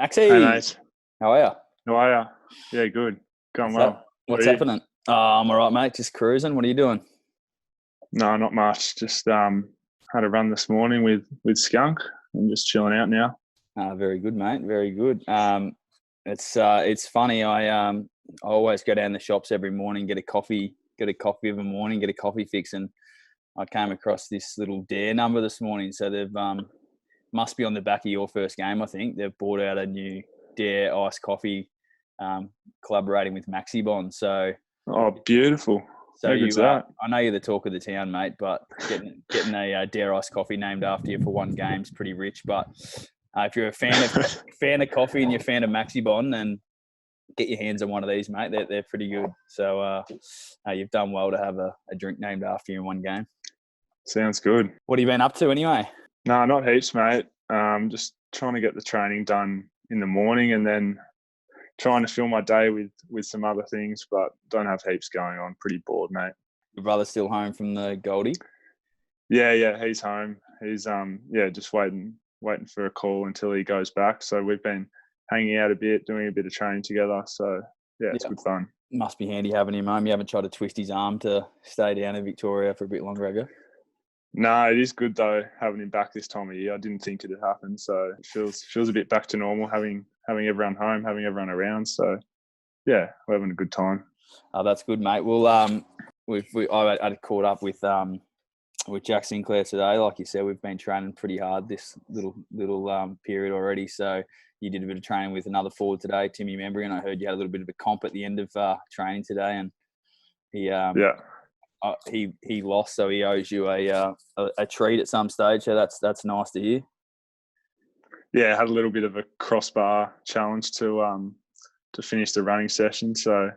Hey Maxie, mate, how are you? how are you? Yeah, good. Going What's up? well. What What's are you? happening? I'm all right, mate. Just cruising. What are you doing? No, not much. Just had a run this morning with Skunk. I'm just chilling out now. Very good, mate. Very good. It's funny. I always go down the shops every morning, get a coffee of a morning, get a coffee fix, and I came across this little Dare number this morning. So they've must be on the back of your first game. I think they've brought out a new Dare iced coffee, collaborating with Maxi Bond. So. Oh, beautiful. So How good's you, that? I know you're the talk of the town, mate. But getting a Dare Ice coffee named after you for one game is pretty rich. But if you're a fan of coffee and you're a fan of Maxi Bond, then get your hands on one of these, mate. They're pretty good. So you've done well to have a drink named after you in one game. Sounds good. What have you been up to anyway? No, not heaps, mate. Just trying to get the training done in the morning and then trying to fill my day with some other things, but don't have heaps going on. Pretty bored, mate. Your brother's still home from the Goldie? Yeah, he's home. He's just waiting for a call until he goes back. So we've been hanging out a bit, doing a bit of training together. So yeah, it's good fun. Must be handy having him home. You haven't tried to twist his arm to stay down in Victoria for a bit longer, have you? No, it is good though having him back this time of year. I didn't think it'd happen, so it feels a bit back to normal having everyone home, having everyone around. So yeah, we're having a good time. Oh, that's good, mate. Well, I caught up with Jack Sinclair today. Like you said, we've been training pretty hard this little period already. So you did a bit of training with another forward today, Timmy Membry, and I heard you had a little bit of a comp at the end of training today, and he lost, so he owes you a treat at some stage. So that's nice to hear. Yeah, had a little bit of a crossbar challenge to finish the running session. So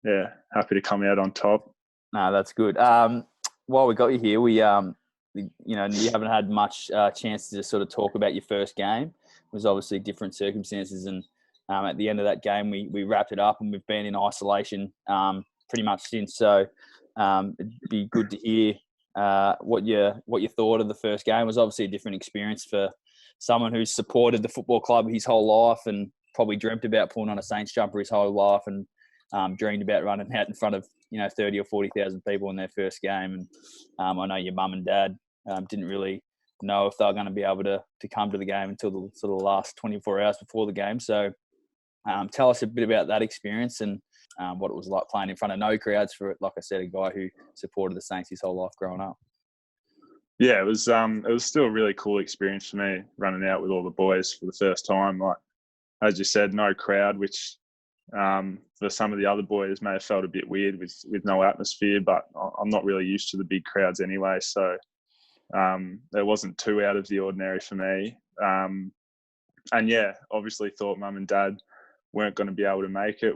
yeah, happy to come out on top. No, that's good. While we got you here, we you haven't had much chance to sort of talk about your first game. It was obviously different circumstances, and at the end of that game, we wrapped it up, and we've been in isolation pretty much since. So it'd be good to hear what you thought of the first game. It was obviously a different experience for someone who's supported the football club his whole life and probably dreamt about pulling on a Saints jumper his whole life, and dreamed about running out in front of 30 or 40,000 people in their first game. And I know your mum and dad didn't really know if they were going to be able to come to the game until the sort of last 24 hours before the game. So tell us a bit about that experience and what it was like playing in front of no crowds for, like I said, a guy who supported the Saints his whole life growing up. Yeah, it was still a really cool experience for me running out with all the boys for the first time. Like as you said, no crowd, which for some of the other boys may have felt a bit weird with no atmosphere, but I'm not really used to the big crowds anyway. So it wasn't too out of the ordinary for me. And yeah, obviously thought mum and dad weren't going to be able to make it,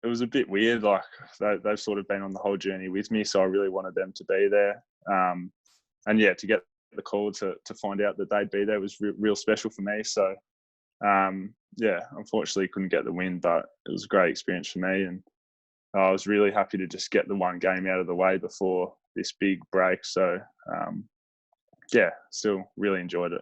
it was a bit weird. Like they've sort of been on the whole journey with me. So I really wanted them to be there. And yeah, to get the call to find out that they'd be there was real special for me. So yeah, unfortunately couldn't get the win, but it was a great experience for me. And I was really happy to just get the one game out of the way before this big break. So yeah, still really enjoyed it.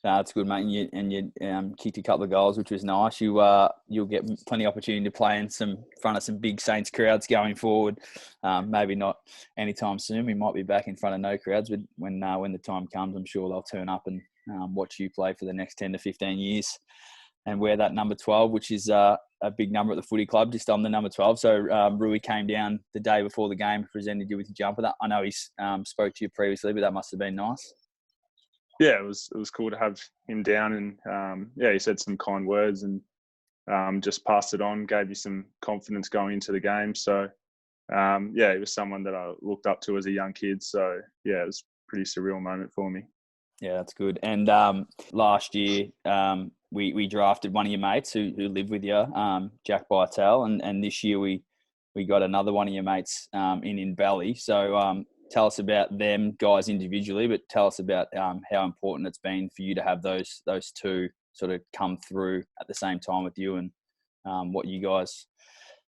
That's good, mate. And you kicked a couple of goals, which was nice. You'll get plenty of opportunity to play in front of some big Saints crowds going forward. Maybe not anytime soon. We might be back in front of no crowds, but when the time comes, I'm sure they'll turn up and watch you play for the next 10 to 15 years and wear that number 12, which is a big number at the footy club. Just on the number 12. So Rui came down the day before the game, presented you with your jumper. I know he's spoke to you previously, but that must have been nice. Yeah, it was cool to have him down, and he said some kind words and just passed it on, gave me some confidence going into the game. So he was someone that I looked up to as a young kid. So yeah, it was a pretty surreal moment for me. Yeah, that's good. And last year we drafted one of your mates who lived with you, Jack Bytel, and this year we got another one of your mates in Bally. So tell us about them guys individually, but tell us about how important it's been for you to have those two sort of come through at the same time with you, and what you guys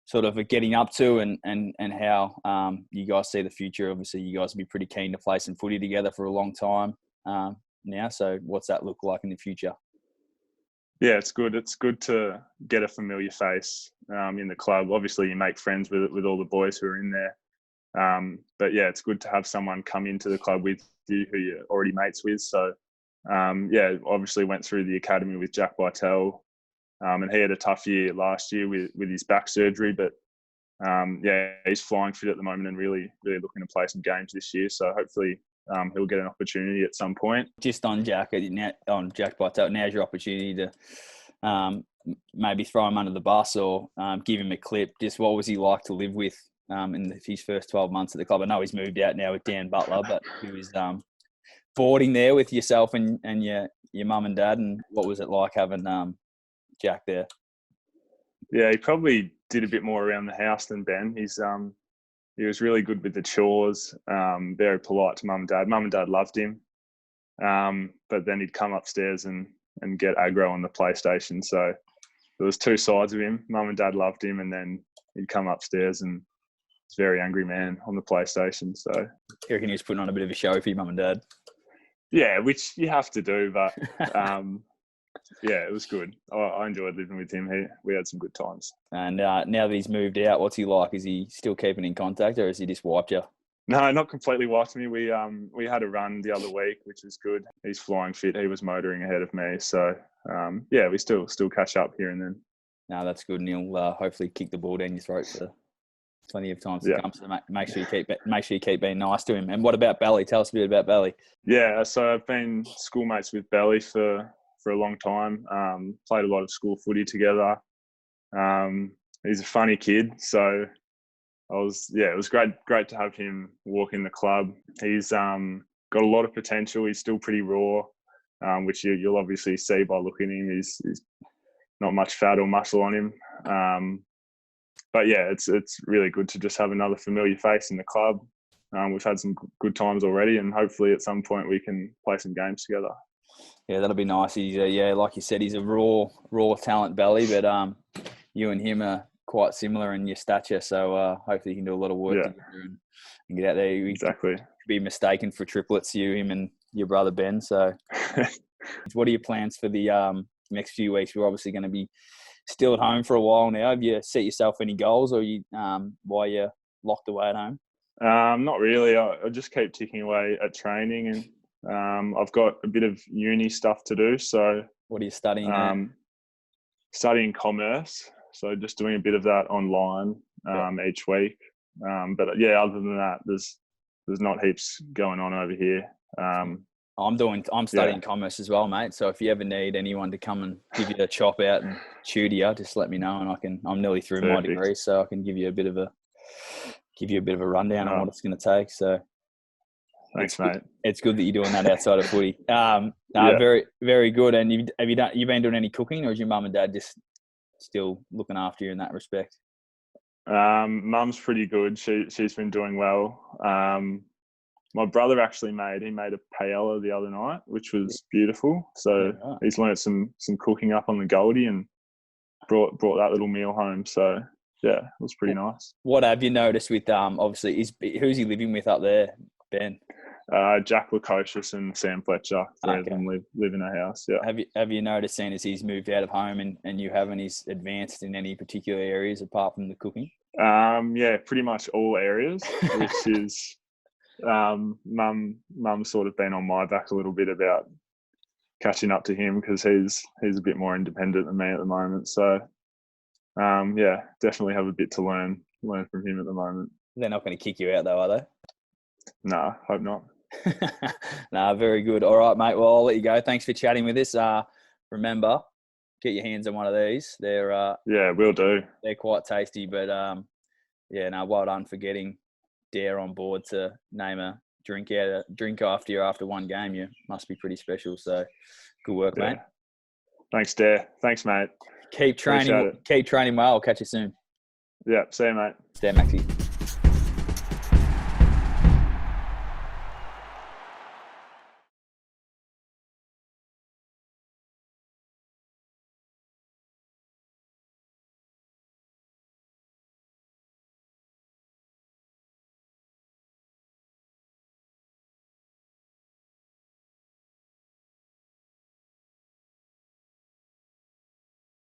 sort of are getting up to, and how you guys see the future. Obviously, you guys will be pretty keen to play some footy together for a long time now. So what's that look like in the future? Yeah, it's good. It's good to get a familiar face in the club. Obviously, you make friends with all the boys who are in there. But yeah, it's good to have someone come into the club with you who you're already mates with. So yeah, obviously went through the academy with Jack Bartel, and he had a tough year last year with his back surgery. But yeah, he's flying fit at the moment and really looking to play some games this year. So hopefully he'll get an opportunity at some point. Just on Jack Bartel, now's your opportunity to maybe throw him under the bus or give him a clip. Just what was he like to live with in his first 12 months at the club? I know he's moved out now with Dan Butler, but he was boarding there with yourself and your mum and dad. And what was it like having Jack there? Yeah, he probably did a bit more around the house than Ben. He was really good with the chores, very polite to mum and dad. Mum and dad loved him, but then he'd come upstairs and get aggro on the PlayStation. So there was two sides of him. Mum and dad loved him, and then he'd come upstairs and he's a very angry man on the PlayStation. So you reckon he was putting on a bit of a show for your mum and dad? Yeah, which you have to do, but yeah, it was good. I enjoyed living with him. We had some good times. And now that he's moved out, what's he like? Is he still keeping in contact, or has he just wiped you? No, not completely wiped me. We had a run the other week, which was good. He's flying fit. He was motoring ahead of me, so yeah, we still catch up here and then. No, that's good, and he'll hopefully kick the ball down your throat for plenty of times to come. So make sure you keep being nice to him. And what about Belly? Tell us a bit about Belly. Yeah, so I've been schoolmates with Belly for a long time. Played a lot of school footy together. He's a funny kid, so it was great to have him walk in the club. He's got a lot of potential. He's still pretty raw, which you'll obviously see by looking at him. He's not much fat or muscle on him. But yeah, it's really good to just have another familiar face in the club. We've had some good times already, and hopefully at some point we can play some games together. Yeah, that'll be nice. He's like you said, he's a raw talent, Belly, but you and him are quite similar in your stature, so hopefully you can do a lot of work together and get out there. Exactly. Be mistaken for triplets, him and your brother Ben. So what are your plans for the next few weeks? We're obviously going to be still at home for a while now. Have you set yourself any goals, or while you're locked away at home? Not really. I just keep ticking away at training, and I've got a bit of uni stuff to do. So what are you studying? Studying commerce. So just doing a bit of that online each week. But yeah, other than that, there's not heaps going on over here. I'm studying commerce as well, mate. So if you ever need anyone to come and give you a chop out and tutor you, just let me know, and I'm nearly through my degree, so I can give you a bit of a rundown on what it's going to take. So thanks, mate. It's good that you're doing that outside of footy. Very, very good. And you been doing any cooking, or is your mum and dad just still looking after you in that respect? Mum's pretty good. She's been doing well. My brother actually made a paella the other night, which was beautiful. So he's learnt some cooking up on the Goldie and brought that little meal home. So yeah, it was pretty nice. What have you noticed with obviously who's he living with up there, Ben? Jack Lukosius and Sam Fletcher. Three of them live in a house. Yeah. Have you noticed, seeing as he's moved out of home and you haven't, he's advanced in any particular areas apart from the cooking? Yeah, pretty much all areas, which is mum's sort of been on my back a little bit about catching up to him, because he's a bit more independent than me at the moment. So yeah, definitely have a bit to learn from him at the moment. They're not going to kick you out though, are they? No, hope not. No, very good. All right, mate. Well, I'll let you go. Thanks for chatting with us. Remember, get your hands on one of these. They're yeah, will do. They're quite tasty, but well done for getting Dare on board to name a drink after you after one game. You must be pretty special. So, good work, mate. Thanks, Dare. Thanks, mate. Keep training well. I'll catch you soon. Yeah, see you, mate. Stay, Maxie.